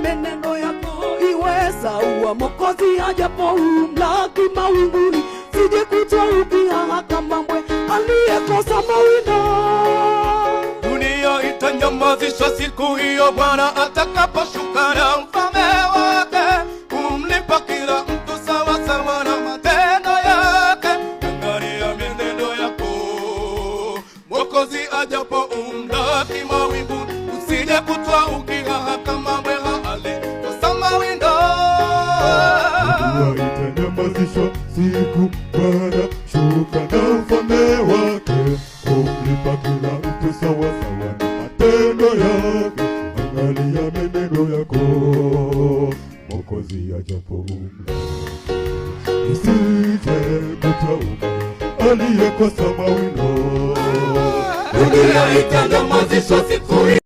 menendo yako iweza uwa Mwokozi ajapo umlaki mawinguni, sije kutwa ukihaha kama mbwe aliyekosa mawindo. Dunia itanyamazishwa siku hiyo Bwana atakaposhuka na mfalme wake, kumlipa kila mtu sawa sawa na matendo yake. Angalia mienendo yako, Mwokozi ajapo umlaki mawinguni, usije kutwa ukihaha kama mbwe aliyekosa mawindo. Dunia itanyamazishwa siku Bwana shuka na mfalme wake, kumlipa kila mtu sawa sawa na matendo yake. Angalia menendo yako, Mwokozi ajapo umlaki, usije kutwa aliyekosa mawindo. Dunia itanyamazishwa siku